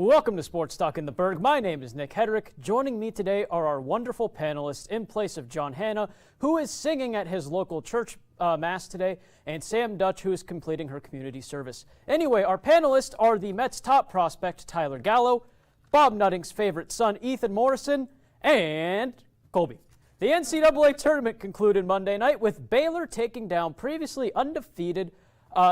Welcome to Sports Talk in the Burgh. My name is Nick Hedrick. Joining me today are our wonderful panelists in place of John Hanna, who is singing at his local church mass today, and Sam Dutch, who is completing her community service. Anyway, our panelists are the Mets' top prospect, Tyler Gallo, Bob Nutting's favorite son, Ethan Morrison, and Colby. The NCAA tournament concluded Monday night with Baylor taking down previously undefeated,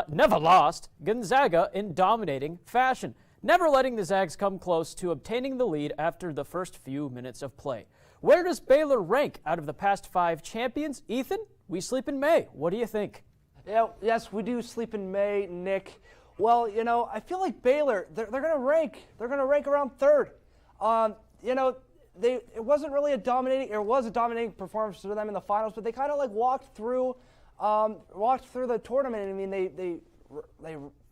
never lost, Gonzaga in dominating fashion, never letting the Zags come close to obtaining the lead after the first few minutes of play. Where does Baylor rank out of the past 5 champions? Ethan, we sleep in May. What do you think? Yeah, yes, we do sleep in May, Nick. Well, you know, I feel like Baylor, they're going to rank. They're going to rank around 3rd. You know, it wasn't really a dominating performance for them in the finals, but they kind of like walked through the tournament. I mean,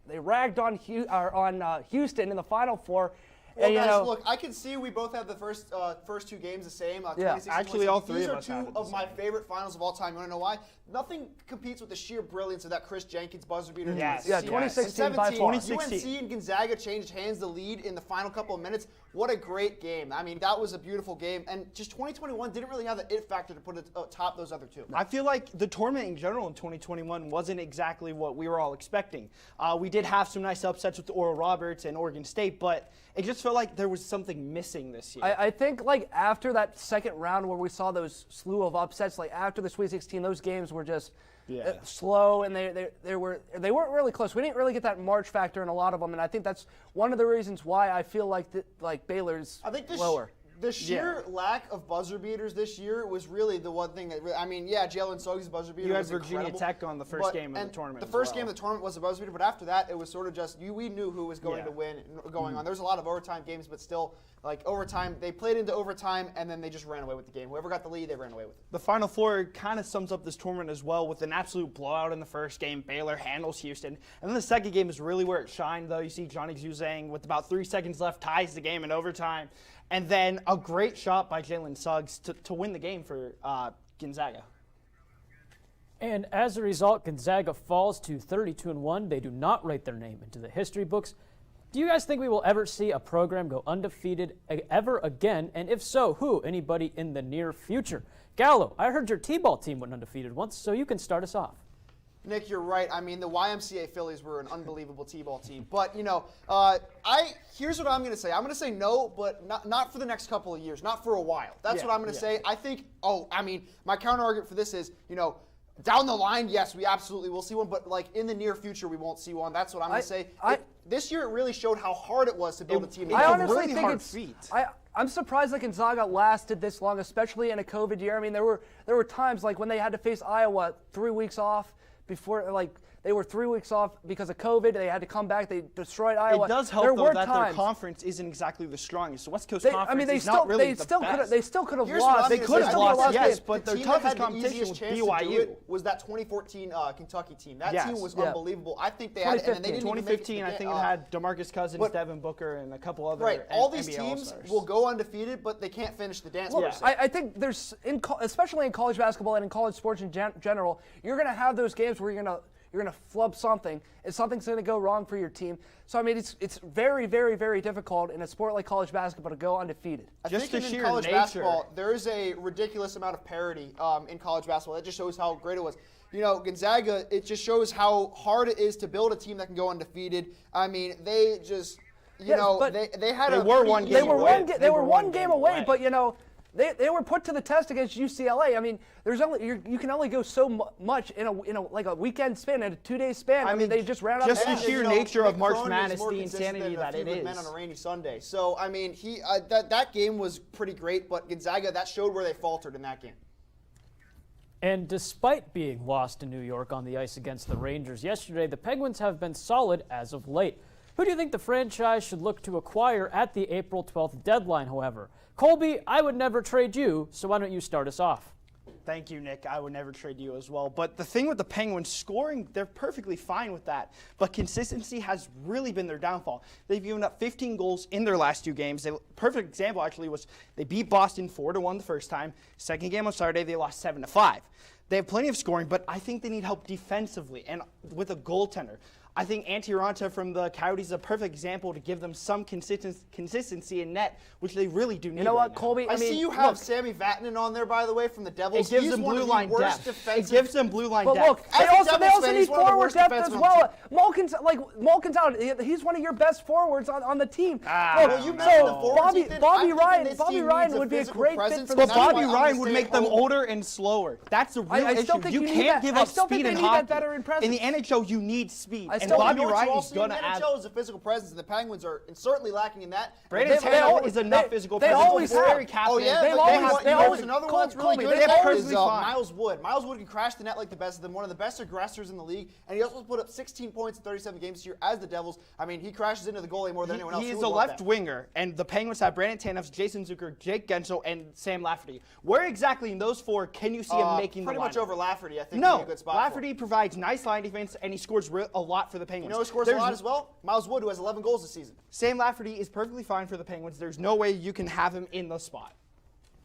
they ragged on Houston in the Final Four. Well, and, guys, look, I can see we both have the first 2 games the same. Yeah, actually, all 3 of us. These are 2 of my favorite finals of all time. You want to know why? Nothing competes with the sheer brilliance of that Chris Jenkins buzzer beater. Yes. Yeah, 2016 by far. UNC and Gonzaga changed hands the lead in the final couple of minutes. What a great game. I mean, that was a beautiful game. And just 2021 didn't really have the it factor to put it atop those other 2. I feel like the tournament in general in 2021 wasn't exactly what we were all expecting. We did have some nice upsets with Oral Roberts and Oregon State, but it just felt like there was something missing this year. I think like after that second round where we saw those slew of upsets, like after the Sweet 16, those games were just slow, and they weren't really close. We didn't really get that March factor in a lot of them, and I think that's one of the reasons why I feel like Baylor's lower. The sheer lack of buzzer beaters this year was really the one thing that I mean, yeah, Jalen Suggs' buzzer beater was incredible. You had Virginia Tech on the first game of the tournament. The first game of the tournament was a buzzer beater, but after that, it was sort of just we knew who was going to win going on. There was a lot of overtime games, but still, like overtime, they played into overtime, and then they just ran away with the game. Whoever got the lead, they ran away with it. The Final Four kind of sums up this tournament as well with an absolute blowout in the first game. Baylor handles Houston. And then the second game is really where it shined, though. You see Johnny Juzang with about 3 seconds left ties the game in overtime. And then a great shot by Jalen Suggs to win the game for Gonzaga. And as a result, Gonzaga falls to 32-1. They do not write their name into the history books. Do you guys think we will ever see a program go undefeated ever again? And if so, who? Anybody in the near future? Gallo, I heard your T-ball team went undefeated once, so you can start us off. Nick, you're right. I mean, the YMCA Phillies were an unbelievable T-ball team. But, you know, here's what I'm going to say. I'm going to say no, but not for the next couple of years, not for a while. That's what I'm going to say. I think, my counter-argument for this is, you know, down the line, yes, we absolutely will see one, but, like, in the near future, we won't see one. That's what I'm going to say. This year, it really showed how hard it was to build a team. I honestly think I'm surprised that Gonzaga lasted this long, especially in a COVID year. I mean, there were times, like, when they had to face Iowa 3 weeks off, before, like, they were 3 weeks off because of COVID. They had to come back. They destroyed Iowa. It does help, though, that their conference isn't exactly the strongest. The West Coast Conference is not really the best. They still could have lost. They could have lost, yes, but their toughest competition was BYU. Was that 2014 Kentucky team. That team was unbelievable. I think they had it, and they didn't 2015, I think it had DeMarcus Cousins, Devin Booker, and a couple other Right. All these NBA teams All-Stars. will go undefeated, but they can't finish the dance. I think there's, especially in college basketball and in college sports in general, you're going to have those games where you're going to flub something, and something's going to go wrong for your team. So, I mean, it's very, very, very difficult in a sport like college basketball to go undefeated. I think in college basketball, there is a ridiculous amount of parity in college basketball. That just shows how great it was. You know, Gonzaga, it just shows how hard it is to build a team that can go undefeated. I mean, they just, they were one game away, but, you know, They were put to the test against UCLA. I mean, you can only go so much in a weekend span, in a 2-day span. I mean, they just ran out. Just the sheer nature of March Madness, the insanity that it is. Men on a rainy Sunday. So I mean, that game was pretty great, but Gonzaga, that showed where they faltered in that game. And despite being lost in New York on the ice against the Rangers yesterday, the Penguins have been solid as of late. Who do you think the franchise should look to acquire at the April 12th deadline, however? Colby, I would never trade you, so why don't you start us off? Thank you, Nick. I would never trade you as well. But the thing with the Penguins, scoring, they're perfectly fine with that. But consistency has really been their downfall. They've given up 15 goals in their last 2 games. Perfect example, actually, was they beat Boston 4-1 the first time. Second game on Saturday, they lost 7-5. They have plenty of scoring, but I think they need help defensively and with a goaltender. I think Antiranta from the Coyotes is a perfect example to give them some consistency in net, which they really do need. You know what, now. Colby? I see you have Sammy Vatanen on there, by the way, from the Devils. It gives He's them one blue of the line worst depth. defensive- It gives them blue line But depth. look, As they a also Devils fan, need he's one of the forward worst depth defensemen as on well. the Malkin's out. He's one of your best forwards on the team. Well, you mentioned the forwards, Ethan. Bobby I think this Bobby team Ryan needs a would be a physical great fit presence, for and this But that's team. why Bobby I'm gonna Ryan would stay make at them home. older and slower. That's the real I still issue. think You you need can't that- give I up still think speed they in need that hockey. veteran presence. In the NHL, you need speed, I and still- Bobby You know what you Ryan all is see going in the to add. NHL is a physical presence, and the Penguins are certainly lacking in that. Brandon They Taylor always- is enough they- physical they presence. always Very have. captain. Oh yeah, They but always- you they know always- another Col- one that's really Colby, good they is perfectly fine. Miles Wood. Miles Wood can crash the net like the best of them. One of the best aggressors in the league, and he also put up 16 points in 37 games this year as the Devils. I mean, he crashes into the goalie more than anyone else. He Who is would a want left that? winger, and the Penguins have Brandon Tanev, Jason Zucker, Jake Gensel, and Sam Lafferty. Where exactly in those four can you see him making pretty the much lineup? over Lafferty, I think. Would be No, a good spot Lafferty For him. provides nice line defense, and he scores a lot for the Penguins. You know who scores a lot as well? Miles Wood, who has 11 goals this season. Sam Lafferty is perfectly fine for the Penguins. There's no way you can have him in the spot.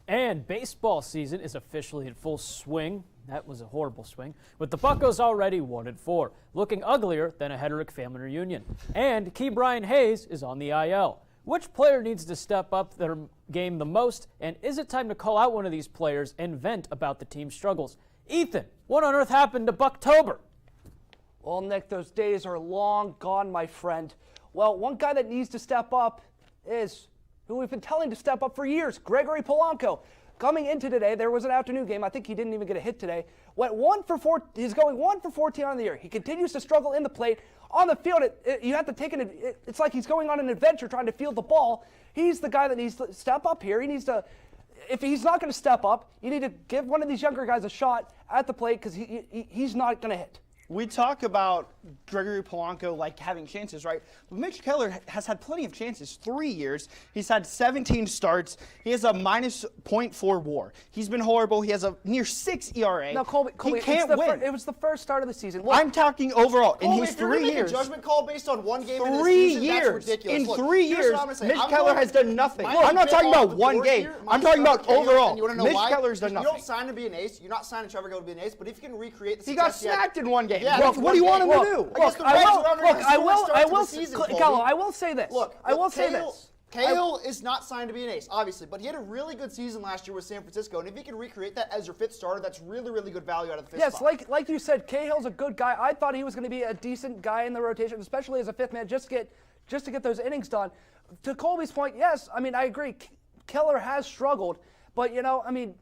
And baseball season is officially in full swing. That was a horrible swing. With the Buccos already 1-4, looking uglier than a Hedrick family reunion. And Key Brian Hayes is on the IL. Which player needs to step up their game the most? And is it time to call out one of these players and vent about the team's struggles? Ethan, what on earth happened to Bucktober? Well, Nick, those days are long gone, my friend. Well, one guy that needs to step up is who we've been telling to step up for years, Gregory Polanco. Coming into today, there was an afternoon game. I think he didn't even get a hit today. Went 1 for 4. He's going 1 for 14 on the year. He continues to struggle in the plate. On the field, you have to take it's like he's going on an adventure trying to field the ball. He's the guy that needs to step up here. He needs to. If he's not going to step up, you need to give one of these younger guys a shot at the plate because he's not going to hit. We talk about Gregory Polanco like having chances, right? But Mitch Keller has had plenty of chances. 3 years. He's had 17 starts. He has a minus .4 WAR. He's been horrible. He has a near 6 ERA. No, Colby, he can't win. It was the first start of the season. Look, I'm talking overall. In Colby, his if you're gonna 3 make years. a judgment call based on one game in the 3 season, years. that's ridiculous. In Look, 3 here's years, what I'm gonna say. Mitch I'm Keller going- has done nothing. My I'm not favorite talking ball about of the one board game. here, I'm my talking about Trevor Cahill, overall. and you wanna know Mitch why? Keller's done You nothing. don't sign to be an ace. You're not signing Trevor Cahill to be an ace. But if you can recreate the He got success he had- smacked in one game. Yeah, What do you want him to do? Against the I Reds, will. who haven't Look, even I scored will. start I to will. the season, Gallo, Colby. I will say this. Look, I will say this. Cahill is not signed to be an ace, obviously, but he had a really good season last year with San Francisco, and if he can recreate that as your fifth starter, that's really, really good value out of the fifth Yes, spot. like you said, Cahill's a good guy. I thought he was going to be a decent guy in the rotation, especially as a fifth man, just to get those innings done. To Colby's point, yes, I mean I agree. Keller has struggled, but I mean.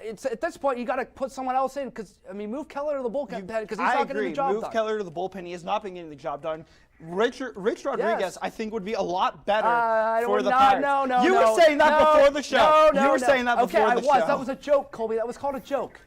It's at this point you got to put someone else in because move Keller to the bullpen because he's I not getting agree. the job Move done. Keller to the bullpen. He has not been getting the job done. Rich Rodriguez, Yes. I think, would be a lot better I for don't- the no, Pirates. no. You were saying that before the show. You were saying that before okay, the show. I was. That was a joke, Colby. That was called a joke.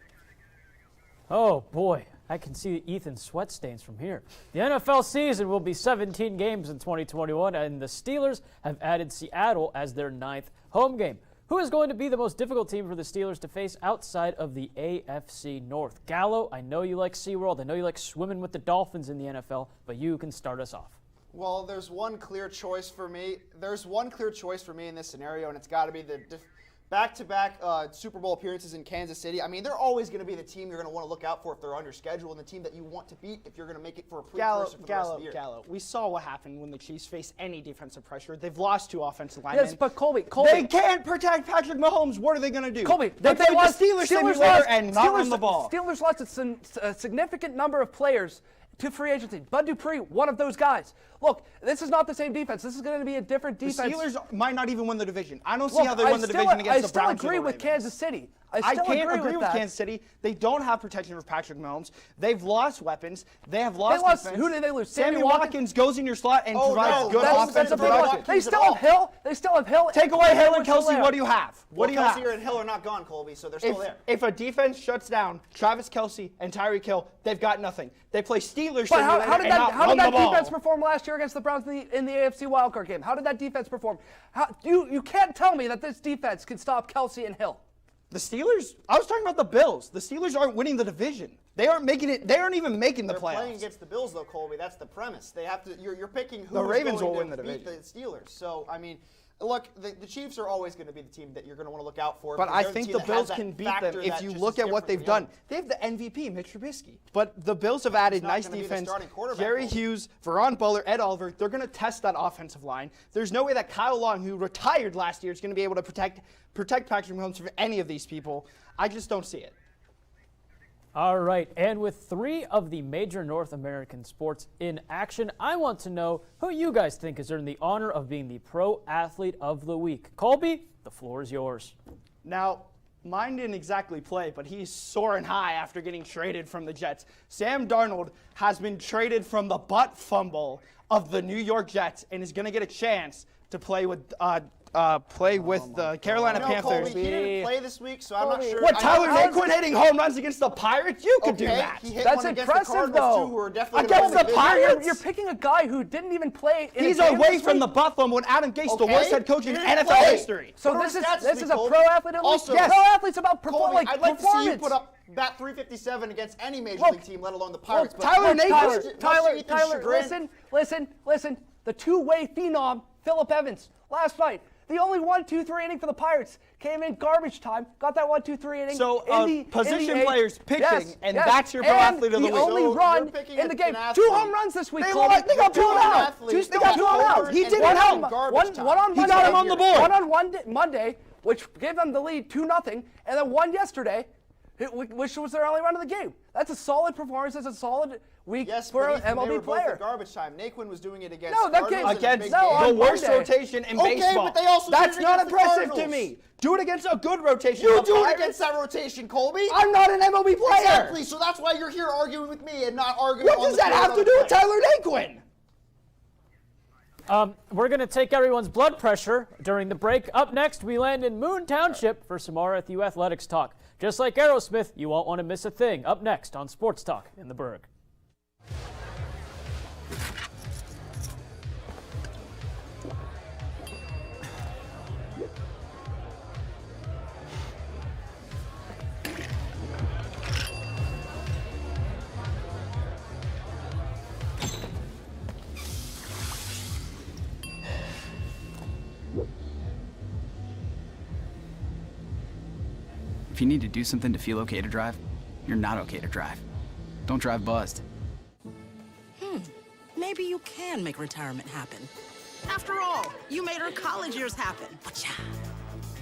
Oh boy, I can see Ethan's sweat stains from here. The NFL season will be 17 games in 2021, and the Steelers have added Seattle as their 9th home game. Who is going to be the most difficult team for the Steelers to face outside of the AFC North? Gallo, I know you like SeaWorld. I know you like swimming with the dolphins in the NFL, but you can start us off. Well, there's one clear choice for me. There's one clear choice for me in this scenario, and it's got to be the back-to-back Super Bowl appearances in Kansas City. I mean, they're always going to be the team you're going to want to look out for if they're on your schedule, and the team that you want to beat if you're going to make it for a precursor for the rest of the year. Gallo. We saw what happened when the Chiefs face any defensive pressure. They've lost 2 offensive linemen. Yes, but Colby. They can't protect Patrick Mahomes. What are they going to do? Colby, they played lost, the Steelers simulator and not run the ball. Steelers lost a significant number of players to free agency. Bud Dupree, one of those guys. Look, this is not the same defense. This is going to be a different defense. The Steelers might not even win the division. I don't see how they won the division against the Browns. I still agree with Kansas City. I can't agree with that. Kansas City. They don't have protection for Patrick Mahomes. They've lost weapons. They have lost defense. Who did they lose? Sammy Watkins goes in your slot and provides good That's offensive a big production. one. They still have Hill. They still have Hill. Take away Hill and Kelsey, what do you have? Well, Kelsey and Hill are not gone, Colby, so they're still there. If a defense shuts down Travis Kelsey and Tyreek Hill, they've got nothing. They play Steelers But simulator how did and not that run the ball. defense perform last year against the Browns in the AFC wildcard game? How did that defense perform? You can't tell me that this defense can stop Kelsey and Hill. The Steelers? I was talking about the Bills. The Steelers aren't winning the division. They aren't making it. They aren't even making the They're playoffs. playing against the Bills, though, Colby. That's the premise. They have to. You're picking who The is Ravens going will win to the beat division. the Steelers. So I mean, look, the Chiefs are always going to be the team that you're going to want to look out for. But because I they're think team the that has Bills that can beat factor them if that you just look is at what different they've than done. They have the MVP, Mitch Trubisky. But the Bills have added not nice gonna be the defense. starting quarterback, Jerry Colby. Hughes, Veron Butler, Ed Oliver, they're going to test that offensive line. There's no way that Kyle Long, who retired last year, is going to be able to protect Patrick Mahomes from any of these people. I just don't see it. All right, and with 3 of the major North American sports in action, I want to know who you guys think has earned the honor of being the Pro Athlete of the Week. Colby, the floor is yours. Now, mine didn't exactly play, but he's soaring high after getting traded from the Jets. Sam Darnold has been traded from the butt fumble of the New York Jets and is going to get a chance to play with the Carolina Panthers. Colby, he didn't play this week, so I'm not sure. What, I Tyler know- Naquin hitting home runs against the Pirates? You could do that. He hit That's one against impressive, the Cardinals, though. too, who are definitely Against gonna the win division. Pirates? You're picking a guy who didn't even play in He's a game away this from week. the butt fumble and Adam Gase, the Okay, worst head coach he in didn't NFL play. history. So What are this the is stats this this is week, a Colby? pro athlete of the week. Also, Pro athletes about Colby, like I'd like to see you performance. put up bat 357 against any major Look, league team, let alone the Pirates. But Tyler much Naquin- to- Tyler, much to Ethan's chagrin- listen. The two-way phenom, Phillip Evans, last night. The only 1-2-3 inning for the Pirates came in garbage time. Got that 1-2-3 inning. So, position eighth. players pitching, Yes, and yes. that's your pro And athlete of the the week. only So run you're picking in the an game. athlete. 2 home runs this week. They Colby. got two You're picking an out. athlete They got that 2 home got runs. He and didn't got help. in garbage One time. on He got him on the board. One on Monday, which gave them the lead 2-0, and then one yesterday, which was their only run of the game. That's a solid performance. That's a solid week Yes, for but an Ethan, they MLB were both player. in garbage time. Naquin was doing it against No, that Cardinals game- in a Against big No, game. the on worst Monday. rotation in Okay, baseball. but they also did That's it not against the impressive to Cardinals. me. Do it against a good rotation. You of do it Pirates. against that rotation, Colby. I'm not an MLB player. Exactly. So that's why you're here arguing with me and not arguing. What on does the that field have to of do with play. Tyler Naquin? We're going to take everyone's blood pressure during the break. Up next, we land in Moon Township for some RFU athletics talk. Just like Aerosmith, you won't want to miss a thing. Up next on Sports Talk in the Burgh. If you need to do something to feel okay to drive, you're not okay to drive. Don't drive buzzed. Maybe you can make retirement happen. After all, you made her college years happen. Wacha.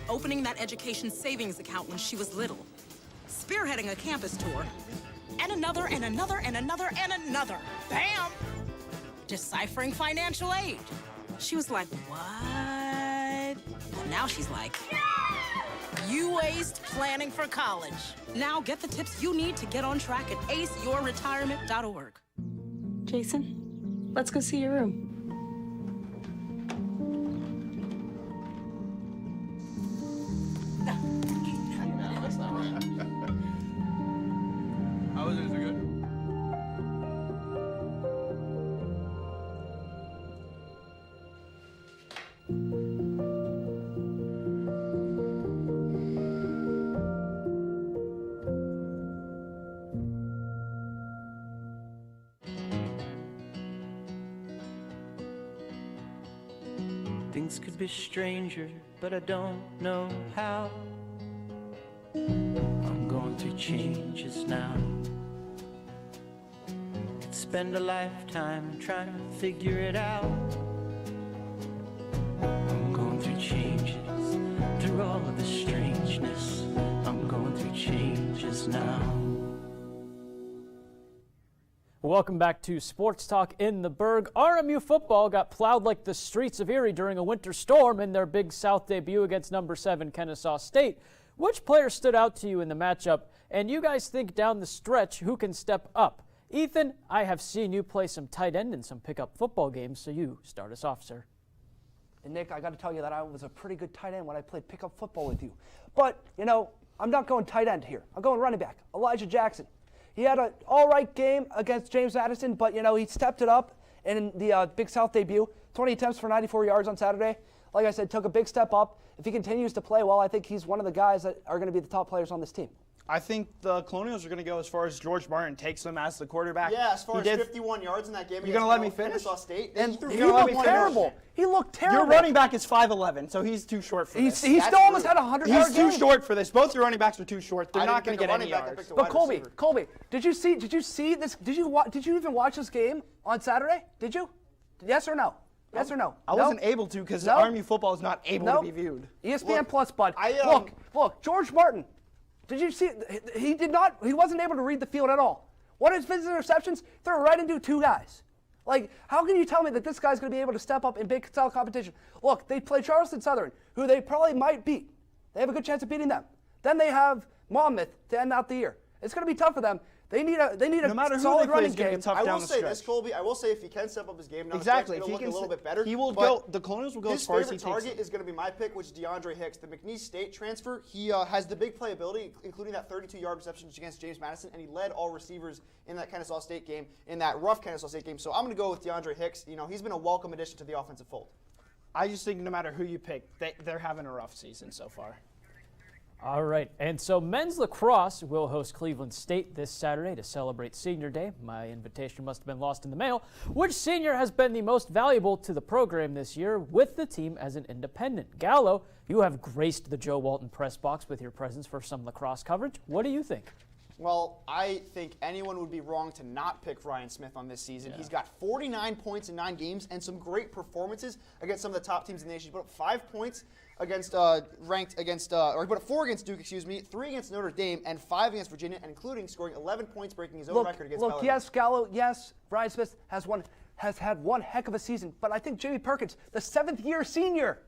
Opening that education savings account when she was little. Spearheading a campus tour. And another, and another, and another, and another. Bam! Deciphering financial aid. She was like, what? And now she's like, you aced planning for college. Now get the tips you need to get on track at aceyourretirement.org. Jason, let's go see your room. Things could be stranger, but I don't know how. I'm going through changes now. Could spend a lifetime trying to figure it out. I'm going through changes, through all of the strangeness. I'm going through changes now. Welcome back to Sports Talk in the Burgh. RMU football got plowed like the streets of Erie during a winter storm in their Big South debut against number 7 Kennesaw State. Which player stood out to you in the matchup? And you guys think down the stretch who can step up? Ethan, I have seen you play some tight end in some pickup football games, so you start us off, sir. And Nick, I got to tell you that I was a pretty good tight end when I played pickup football with you. But, you know, I'm not going tight end here. I'm going running back, Elijah Jackson. He had an all-right game against James Madison, but, you know, he stepped it up in the Big South debut. 20 attempts for 94 yards on Saturday. Like I said, took a big step up. If he continues to play well, I think he's one of the guys that are going to be the top players on this team. I think the Colonials are going to go as far as George Martin takes them as the quarterback. Yeah, as far as 51 yards in that game. You going to let me finish? Kennesaw State. And he looked terrible. He looked terrible. Your running back is 5'11", so he's too short for this. He still almost had a 100-yard game. He's too short for this. Both your running backs are too short. They're not going to get any yards. But Colby, did you see this? Did you even watch this game on Saturday? Did you? Yes or no? Yes or no? I wasn't able to because RMU football is not able to be viewed. ESPN Plus, bud. Look, George Martin. Did you see? He wasn't able to read the field at all. What is his interceptions? They're right into two guys. Like, how can you tell me that this guy's going to be able to step up in big style competition? Look, they play Charleston Southern, who they probably might beat. They have a good chance of beating them. Then they have Monmouth to end out the year. It's going to be tough for them. They need a solid running game. I will say this, Colby. I will say if he can step up his game, now exactly, if he can look a little bit better. He will go. The Colonials will go as far as he takes. His favorite target is going to be my pick, which is DeAndre Hicks, the McNeese State transfer. He has the big playability, including that 32-yard reception against James Madison, and he led all receivers in that Kennesaw State game, in that rough Kennesaw State game. So I'm going to go with DeAndre Hicks. You know, he's been a welcome addition to the offensive fold. I just think no matter who you pick, they're having a rough season so far. All right, and so men's lacrosse will host Cleveland State this Saturday to celebrate Senior Day. My invitation must have been lost in the mail. Which senior has been the most valuable to the program this year with the team as an independent? Gallo, you have graced the Joe Walton press box with your presence for some lacrosse coverage. What do you think? Well, I think anyone would be wrong to not pick Ryan Smith on this season. Yeah. He's got 49 points in 9 games and some great performances against some of the top teams in the nation. He put up 5 points against or he put up 4 against Duke, 3 against Notre Dame, and 5 against Virginia, and including scoring 11 points, breaking his own record against Bellarmine. Yes, Gallo, yes, Ryan Smith has had one heck of a season, but I think Jimmy Perkins, the 7th-year senior,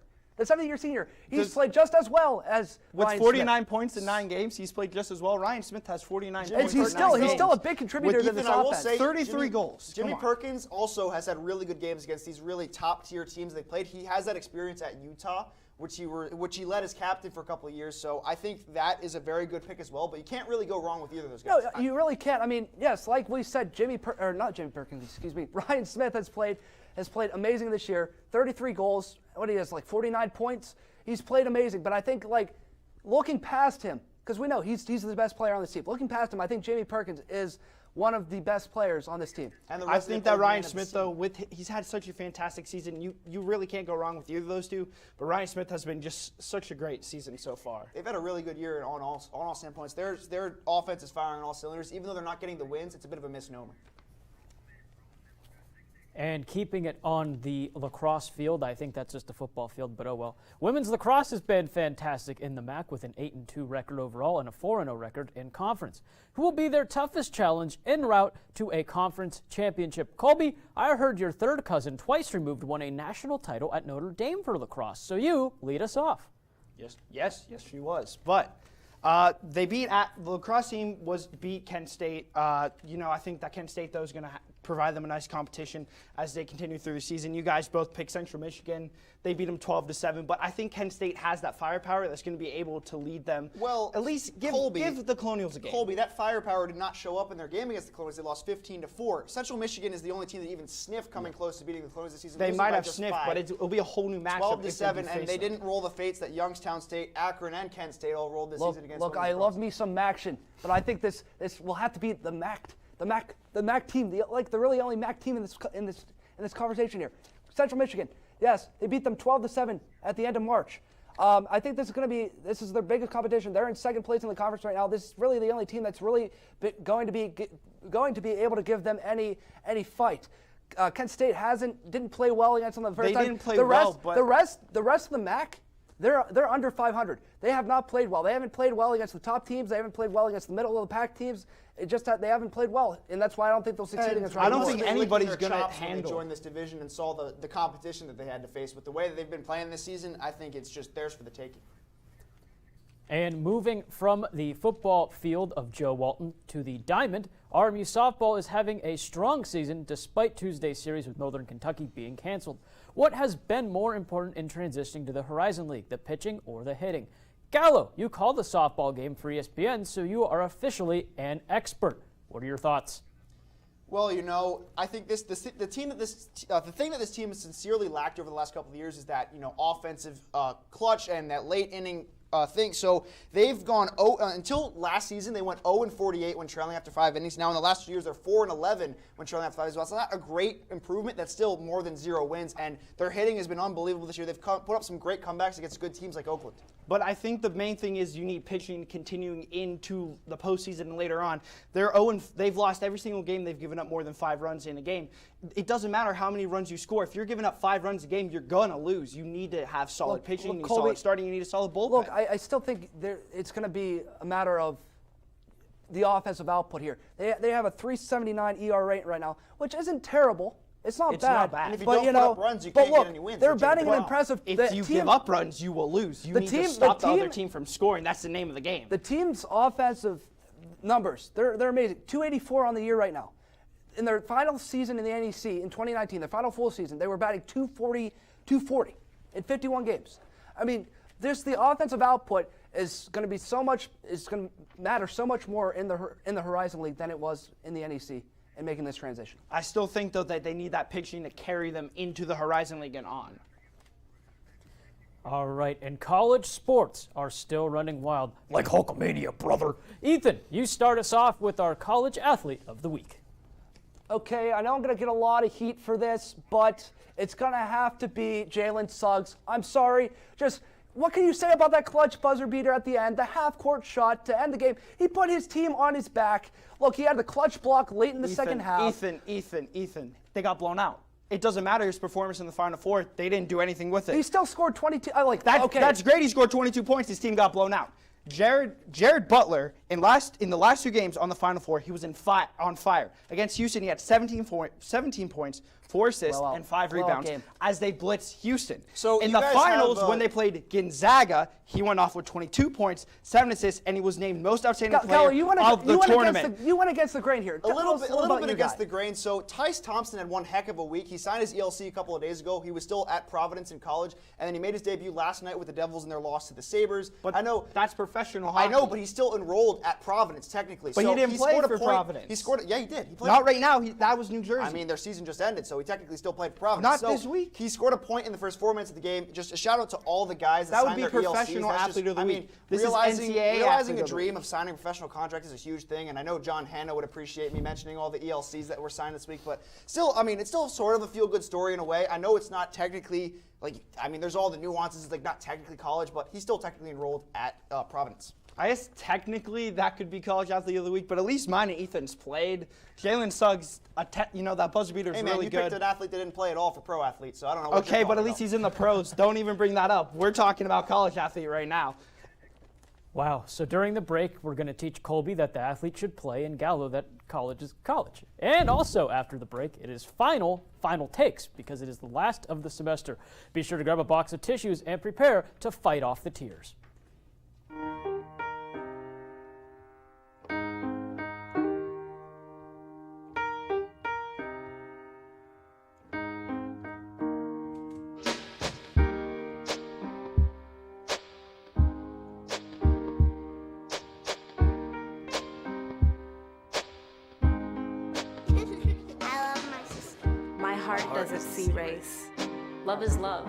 he's played just as well as Ryan Smith. With 49 points in 9 games, he's played just as well. Ryan Smith has 49 points. He's still a big contributor to this offense. I will say, 33 goals. Jimmy Perkins also has had really good games against these really top-tier teams they played. He has that experience at Utah, which he led as captain for a couple of years. So I think that is a very good pick as well. But you can't really go wrong with either of those guys. No, you really can't. I mean, yes, like we said, Ryan Smith has played amazing this year. 33 goals. What he has, like 49 points. He's played amazing. But I think, like, looking past him, because we know he's the best player on this team. Looking past him, I think Jamie Perkins is one of the best players on this team. And I think that Ryan Smith, though, he's had such a fantastic season. You really can't go wrong with either of those two. But Ryan Smith has been just such a great season so far. They've had a really good year on all standpoints. Their offense is firing on all cylinders. Even though they're not getting the wins, it's a bit of a misnomer. And keeping it on the lacrosse field, I think that's just a football field, but oh well. Women's lacrosse has been fantastic in the MAC with an 8-2 record overall and a 4-0 record in conference. Who will be their toughest challenge en route to a conference championship? Colby, I heard your third cousin, twice removed, won a national title at Notre Dame for lacrosse, so you lead us off. Yes, she was. But the lacrosse team beat Kent State. I think that Kent State, though, is going to provide them a nice competition as they continue through the season. You guys both picked Central Michigan. They beat them 12-7, but I think Kent State has that firepower that's going to be able to lead them. Well, at least give the Colonials a game. Colby, that firepower did not show up in their game against the Colonials. They lost 15-4. Central Michigan is the only team that even sniffed coming close to beating the Colonials this season. They might have sniffed, but it'll be a whole new matchup. 12-7, and they didn't roll the fates that Youngstown State, Akron, and Kent State all rolled this season against. Look, I love me some MACtion, but I think this will have to be the MAC team, the really only MAC team in this conversation here. Central Michigan, yes, they beat them 12-7 at the end of March. I think this is their biggest competition. They're in second place in the conference right now. This is really the only team that's really going to be able to give them any fight. Kent State didn't play well against them the first time. They didn't play well, but the rest of the MAC, they're under 500. They have not played well. They haven't played well against the top teams. They haven't played well against the middle of the pack teams. They haven't played well, and that's why I don't think they'll succeed against. I don't think anybody's going to handle. They joined this division and saw the competition that they had to face. With the way that they've been playing this season, I think it's just theirs for the taking. And moving from the football field of Joe Walton to the Diamond, RMU softball is having a strong season despite Tuesday's series with Northern Kentucky being canceled. What has been more important in transitioning to the Horizon League, the pitching or the hitting? Gallo, you called the softball game for ESPN, so you are officially an expert. What are your thoughts? Well, I think the thing that this team has sincerely lacked over the last couple of years is that offensive clutch and that late inning thing. So they've gone until last season they went 0-48 when trailing after 5 innings. Now in the last 2 years they're 4-11 when trailing after 5 as well. So not a great improvement. That's still more than 0 wins, and their hitting has been unbelievable this year. They've put up some great comebacks against good teams like Oakland. But I think the main thing is you need pitching continuing into the postseason and later on. They've lost every single game. They've given up more than 5 runs in a game. It doesn't matter how many runs you score. If you're giving up 5 runs a game, you're gonna lose. You need to have solid pitching, you need solid starting, you need a solid bullpen. Look, I still think it's going to be a matter of the offensive output here. They have a 3.79 ERA right now, which isn't terrible. It's not bad. And if you but, don't put up runs, you can't get any wins. They're batting an impressive. If you give up runs, you will lose. You need to stop the other team from scoring. That's the name of the game. The team's offensive numbers, they're amazing. 284 on the year right now. In their final season in the NEC in 2019, their final full season, they were batting 240 in 51 games. I mean, the offensive output is going to be so much. It's going to matter so much more in the Horizon League than it was in the NEC in making this transition. I still think though that they need that pitching to carry them into the Horizon League and on. All right, and college sports are still running wild, like Hulkamania, brother. Ethan, you start us off with our college athlete of the week. Okay, I know I'm going to get a lot of heat for this, but it's going to have to be Jalen Suggs. I'm sorry. Just what can you say about that clutch buzzer beater at the end, the half-court shot to end the game? He put his team on his back. Look, he had the clutch block late in the second half. Ethan, they got blown out. It doesn't matter his performance in the Final Four. They didn't do anything with it. He still scored 22. Okay. That's great. He scored 22 points. His team got blown out. Jared Butler, in the last 2 games on the Final Four, he was on fire. Against Houston, he had 17 points, 4 assists, and 5 rebounds as they blitzed Houston. So in the finals, when they played Gonzaga, he went off with 22 points, 7 assists, and he was named most outstanding player of the tournament. You went against the grain here. A little bit against the grain. So Tice Thompson had one heck of a week. He signed his ELC a couple of days ago. He was still at Providence in college, and then he made his debut last night with the Devils in their loss to the Sabres. But I know that's professional hockey. I know, but he's still enrolled at Providence technically. But so he didn't play for Providence. He scored. Yeah, he did. He played. Not right now. That was New Jersey. I mean, their season just ended, so he technically still played for Providence. Not this week. He scored a point in the first 4 minutes of the game. Just a shout out to all the guys that signed would be their professional ELCs. athlete of the week. This realizing a is dream of signing a professional contract is a huge thing, and I know John Hanna would appreciate me mentioning all the ELCs that were signed this week. But still, I mean, it's still sort of a feel-good story in a way. I know it's not technically there's all the nuances, like not technically college, but he's still technically enrolled at Providence. I guess technically that could be college athlete of the week, but at least mine and Ethan's played. Jalen Suggs, that buzzer beater is really good. You picked an athlete that didn't play at all for pro athletes, so I don't know. Okay, but at least he's in the pros. Don't even bring that up. We're talking about college athlete right now. Wow, so during the break, we're going to teach Colby that the athlete should play and Gallo that college is college. And also after the break, it is final takes because it is the last of the semester. Be sure to grab a box of tissues and prepare to fight off the tears. Doesn't see race. Love is love.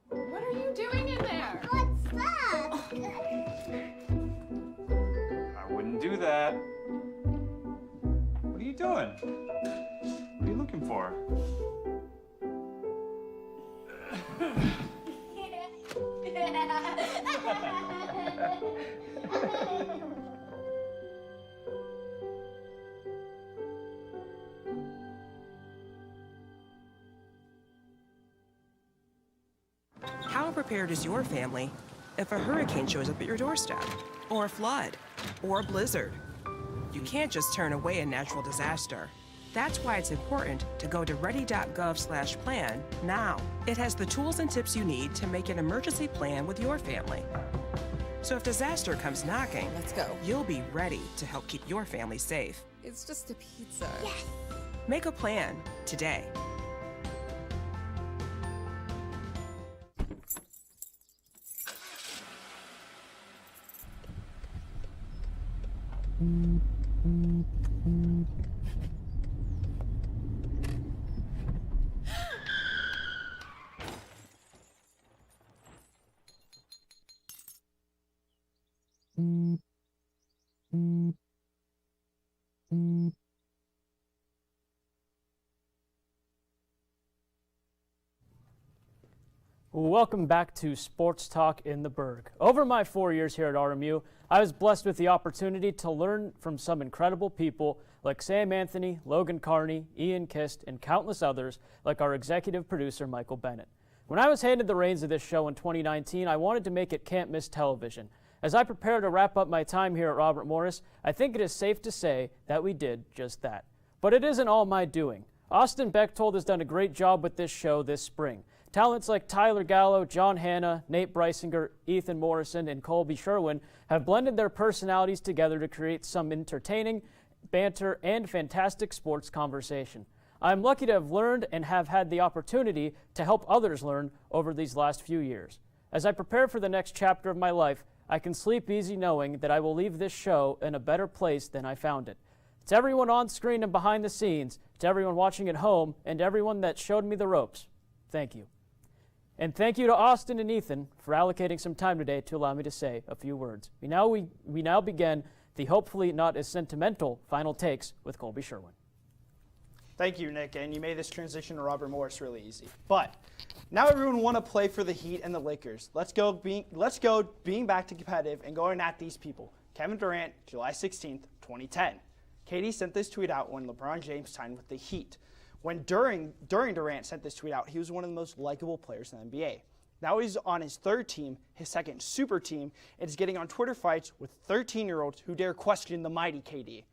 What are you doing in there? What's that? I wouldn't do that. What are you doing? What are you looking for? How prepared is your family if a hurricane shows up at your doorstep, or a flood, or a blizzard? You can't just turn away a natural disaster. That's why it's important to go to ready.gov/plan now. It has the tools and tips you need to make an emergency plan with your family. So if disaster comes knocking, Let's go. you'll be ready to help keep your family safe. It's just a pizza. Yes. Make a plan today. Welcome back to Sports Talk in the Burgh. Over my 4 years here at RMU, I was blessed with the opportunity to learn from some incredible people like Sam Anthony, Logan Carney, Ian Kist, and countless others like our executive producer, Michael Bennett. When I was handed the reins of this show in 2019, I wanted to make it can't miss television. As I prepare to wrap up my time here at Robert Morris, I think it is safe to say that we did just that. But it isn't all my doing. Austin Bechtold has done a great job with this show this spring. Talents like Tyler Gallo, John Hanna, Nate Breisinger, Ethan Morrison, and Colby Sherwin have blended their personalities together to create some entertaining, banter, and fantastic sports conversation. I'm lucky to have learned and have had the opportunity to help others learn over these last few years. As I prepare for the next chapter of my life, I can sleep easy knowing that I will leave this show in a better place than I found it. To everyone on screen and behind the scenes, to everyone watching at home, and to everyone that showed me the ropes, thank you. And thank you to Austin and Ethan for allocating some time today to allow me to say a few words. We now begin the hopefully not as sentimental final takes with Colby Sherwin. Thank you, Nick, and you made this transition to Robert Morris really easy. But now everyone want to play for the Heat and the Lakers. Let's go being back to competitive and going at these people. Kevin Durant, July 16th, 2010. KD sent this tweet out when LeBron James signed with the Heat. When during Durant sent this tweet out, he was one of the most likable players in the NBA. Now he's on his third team, his second super team, and is getting on Twitter fights with 13-year-olds who dare question the mighty KD.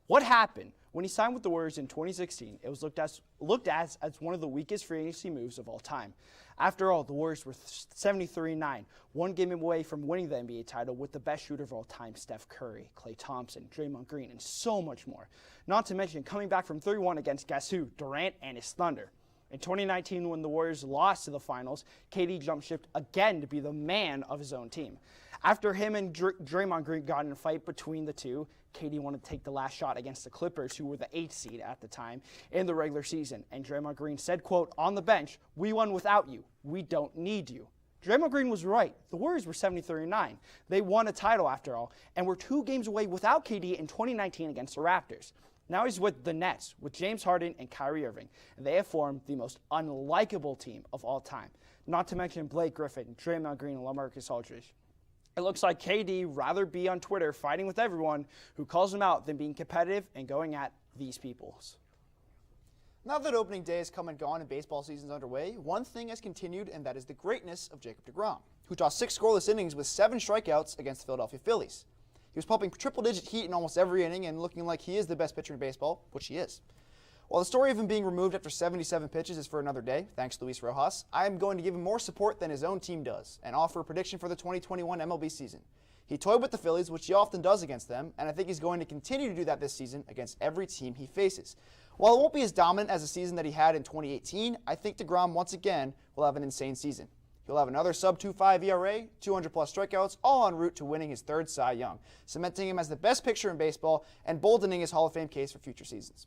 What happened? When he signed with the Warriors in 2016, it was looked as one of the weakest free agency moves of all time. After all, the Warriors were 73-9, one game away from winning the NBA title with the best shooter of all time, Steph Curry, Klay Thompson, Draymond Green, and so much more. Not to mention coming back from 3-1 against guess who? Durant and his Thunder. In 2019, when the Warriors lost to the finals, KD jumped ship again to be the man of his own team. After him and Draymond Green got in a fight between the two, KD wanted to take the last shot against the Clippers, who were the 8th seed at the time in the regular season. And Draymond Green said, quote, on the bench, "We won without you. We don't need you." Draymond Green was right. The Warriors were 73-9. They won a title after all, and were 2 games away without KD in 2019 against the Raptors. Now he's with the Nets, with James Harden and Kyrie Irving, and they have formed the most unlikable team of all time. Not to mention Blake Griffin, Draymond Green, and LaMarcus Aldridge. It looks like KD rather be on Twitter fighting with everyone who calls him out than being competitive and going at these peoples. Now that opening day has come and gone and baseball season's underway, one thing has continued, and that is the greatness of Jacob deGrom, who tossed 6 scoreless innings with 7 strikeouts against the Philadelphia Phillies. He was pumping triple-digit heat in almost every inning and looking like he is the best pitcher in baseball, which he is. While the story of him being removed after 77 pitches is for another day, thanks to Luis Rojas, I am going to give him more support than his own team does and offer a prediction for the 2021 MLB season. He toyed with the Phillies, which he often does against them, and I think he's going to continue to do that this season against every team he faces. While it won't be as dominant as the season that he had in 2018, I think deGrom once again will have an insane season. He'll have another sub-2.5 ERA, 200-plus strikeouts, all en route to winning his 3rd Cy Young, cementing him as the best pitcher in baseball and bolstening his Hall of Fame case for future seasons.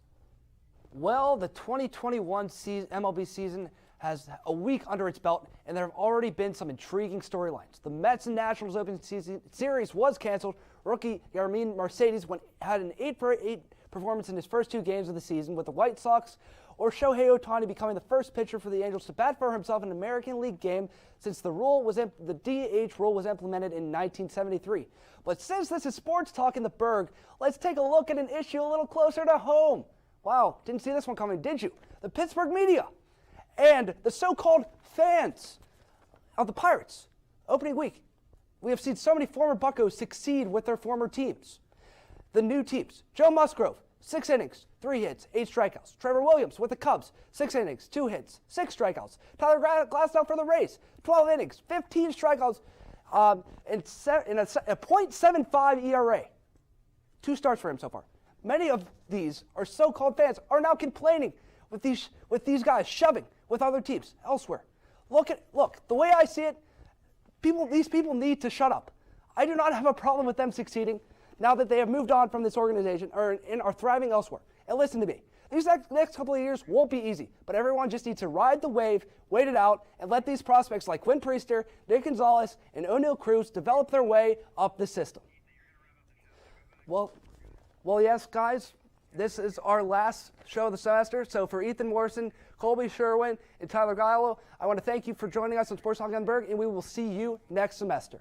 Well, the 2021 MLB season has a week under its belt, and there have already been some intriguing storylines. The Mets and Nationals Open Series was canceled. Rookie Yermin Mercedes had an 8-for-8 performance in his first 2 games of the season with the White Sox, or Shohei Ohtani becoming the first pitcher for the Angels to bat for himself in an American League game since the DH rule was implemented in 1973. But since this is Sports Talk in the Burgh, let's take a look at an issue a little closer to home. Wow, didn't see this one coming, did you? The Pittsburgh media and the so-called fans of the Pirates. Opening week, we have seen so many former Buccos succeed with their former teams. The new teams, Joe Musgrove, 6 innings, 3 hits, 8 strikeouts. Trevor Williams with the Cubs, 6 innings, 2 hits, 6 strikeouts. Tyler Glasnow for the Rays, 12 innings, 15 strikeouts, and a .75 ERA. 2 starts for him so far. Many of these are so-called fans are now complaining with these guys shoving with other teams elsewhere. Look, the way I see it, these people need to shut up. I do not have a problem with them succeeding now that they have moved on from this organization or are thriving elsewhere. And listen to me. These next couple of years won't be easy, but everyone just needs to ride the wave, wait it out, and let these prospects like Quinn Priester, Nick Gonzalez, and O'Neal Cruz develop their way up the system. Well, yes, guys, this is our last show of the semester. So for Ethan Morrison, Colby Sherwin, and Tyler Giolo, I want to thank you for joining us on Sports Talk in the Burgh, and we will see you next semester.